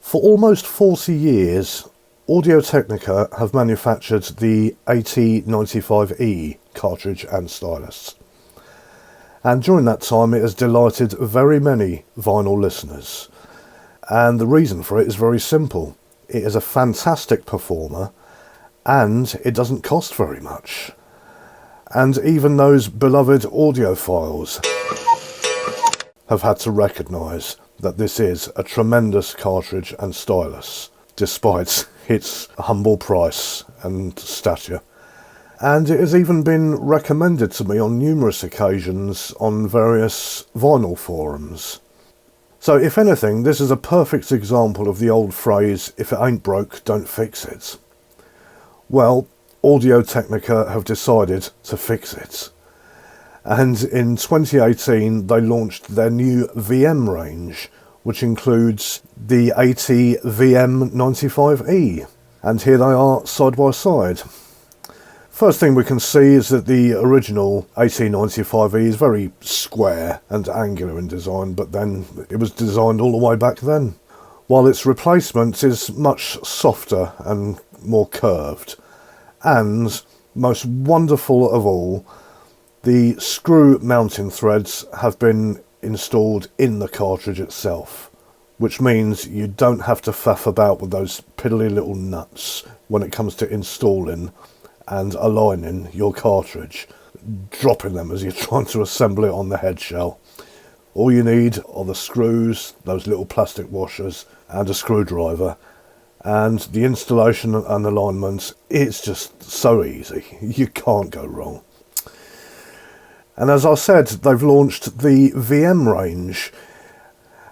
For almost 40 years, Audio-Technica have manufactured the AT-95E cartridge and stylus. And during that time it has delighted very many vinyl listeners. And the reason for it is very simple. It is a fantastic performer and it doesn't cost very much. And even those beloved audiophiles have had to recognise that this is a tremendous cartridge and stylus, despite its humble price and stature. And it has even been recommended to me on numerous occasions on various vinyl forums. So if anything, this is a perfect example of the old phrase, if it ain't broke, don't fix it. Well, Audio-Technica have decided to fix it. And in 2018 they launched their new VM range, which includes the AT-VM95E. And here they are side by side. First thing we can see is that the original AT-95E is very square and angular in design, but then it was designed all the way back then. While its replacement is much softer and more curved. And, most wonderful of all, the screw mounting threads have been installed in the cartridge itself, which means you don't have to faff about with those piddly little nuts when it comes to installing and aligning your cartridge, dropping them as you're trying to assemble it on the head shell. All you need are the screws, those little plastic washers, and a screwdriver, and the installation and alignment, it's just so easy. You can't go wrong. And as I said, they've launched the VM range,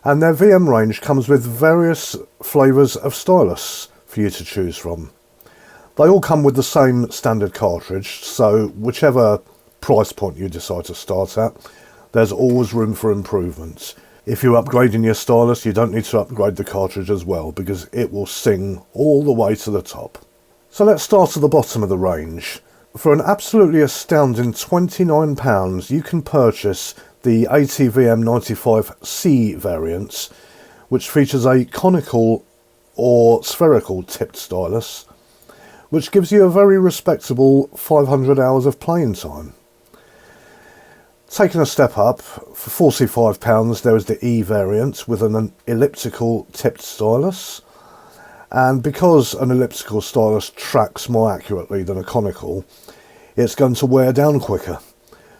and their VM range comes with various flavours of stylus for you to choose from. They all come with the same standard cartridge, so whichever price point you decide to start at, there's always room for improvements. If you're upgrading your stylus, you don't need to upgrade the cartridge as well, because it will sing all the way to the top. So let's start at the bottom of the range. For an absolutely astounding £29, you can purchase the AT-VM95C variants, which features a conical or spherical tipped stylus, which gives you a very respectable 500 hours of playing time. Taking a step up, for £45 there is the E variant with an elliptical tipped stylus, and because an elliptical stylus tracks more accurately than a conical, it's going to wear down quicker,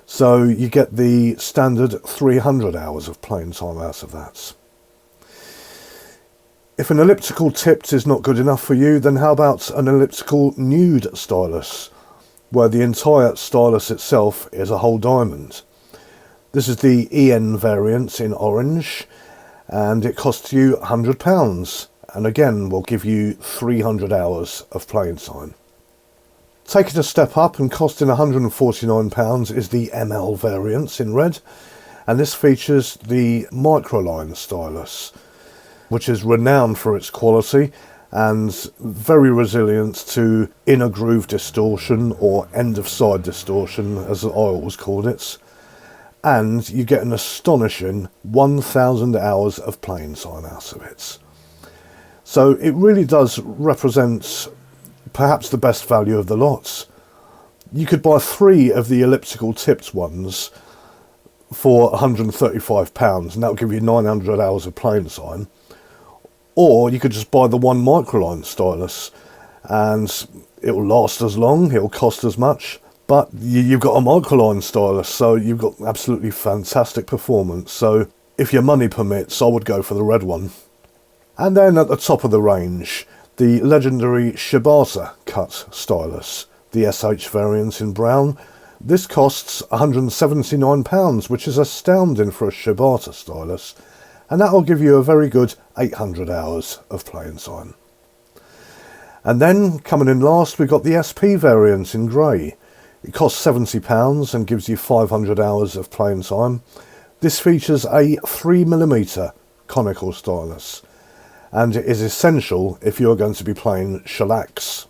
so you get the standard 300 hours of playing time out of that. If an elliptical tipped is not good enough for you, then how about an elliptical nude stylus, where the entire stylus itself is a whole diamond. This is the EN variant in orange, and it costs you £100, and again will give you 300 hours of playing time. Taking a step up and costing £149 is the ML variant in red, and this features the microline stylus, which is renowned for its quality and very resilient to inner groove distortion, or end of side distortion as I always called it, and you get an astonishing 1000 hours of playing time out of it. So it really does represent perhaps the best value of the lot. You could buy 3 of the elliptical tipped ones for £135, and that will give you 900 hours of playing time. Or you could just buy the one microline stylus, and it will last as long, it will cost as much, but you've got a microline stylus, so you've got absolutely fantastic performance. So if your money permits, I would go for the red one. And then at the top of the range, the legendary Shibata cut stylus, the SH variant in brown. This costs £179, which is astounding for a Shibata stylus, and that will give you a very good 800 hours of playing time. And then, coming in last, we've got the SP variant in grey. It costs £70 and gives you 500 hours of playing time. This features a 3mm conical stylus, and it is essential if you're going to be playing shellacs.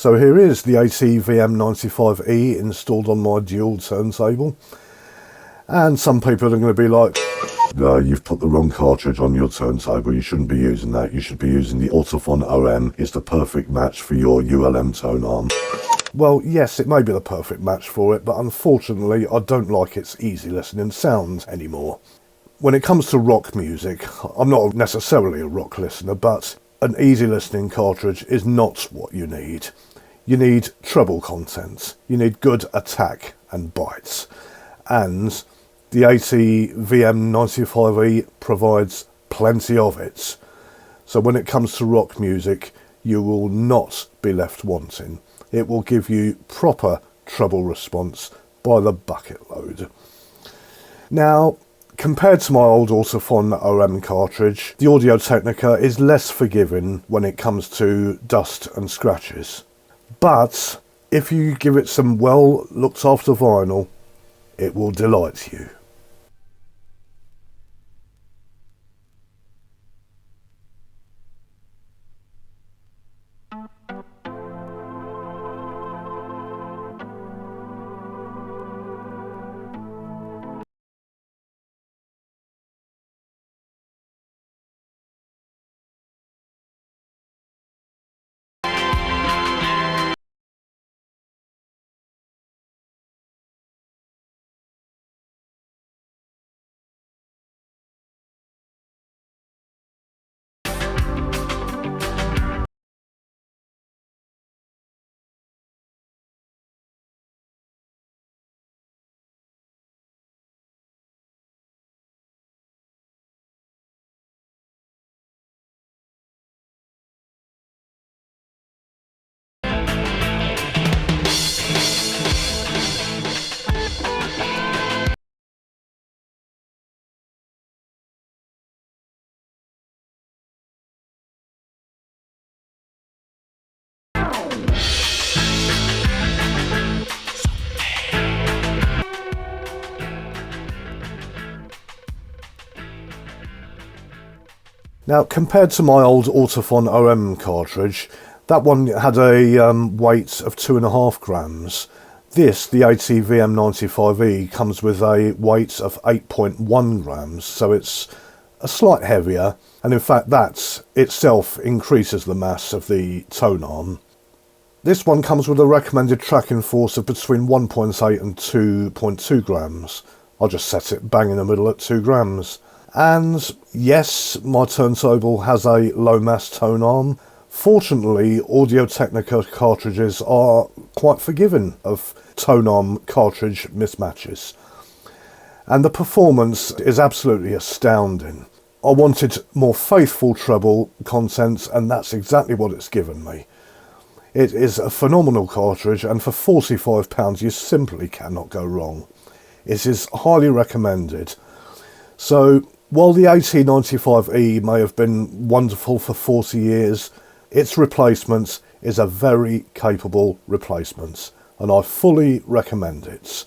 So here is the AT-VM95E installed on my dual turntable. And some people are going to be like, no, you've put the wrong cartridge on your turntable, you shouldn't be using that, you should be using the Audiophiles OM, it's the perfect match for your ULM tone arm. Well, yes, it may be the perfect match for it, but unfortunately I don't like its easy listening sound anymore. When it comes to rock music, I'm not necessarily a rock listener, but an easy listening cartridge is not what you need. You need treble content, you need good attack and bites, and the AT-VM95E provides plenty of it. So when it comes to rock music, you will not be left wanting. It will give you proper treble response by the bucket load. Now, compared to my old Audiophiles OM cartridge, the Audio-Technica is less forgiving when it comes to dust and scratches. But if you give it some well looked after vinyl, it will delight you. Now, compared to my old Audiophiles OM cartridge, that one had a weight of 2.5 grams. This, the AT-VM95E, comes with a weight of 8.1 grams, so it's a slight heavier, and in fact that itself increases the mass of the tone arm. This one comes with a recommended tracking force of between 1.8 and 2.2 grams. I'll just set it bang in the middle at 2 grams. And yes, my turntable has a low mass tone arm. Fortunately, Audio-Technica cartridges are quite forgiving of tone arm cartridge mismatches. And the performance is absolutely astounding. I wanted more faithful treble content, and that's exactly what it's given me. It is a phenomenal cartridge, and for £45 you simply cannot go wrong. It is highly recommended. So, while the AT-95E may have been wonderful for 40 years, its replacement is a very capable replacement, and I fully recommend it.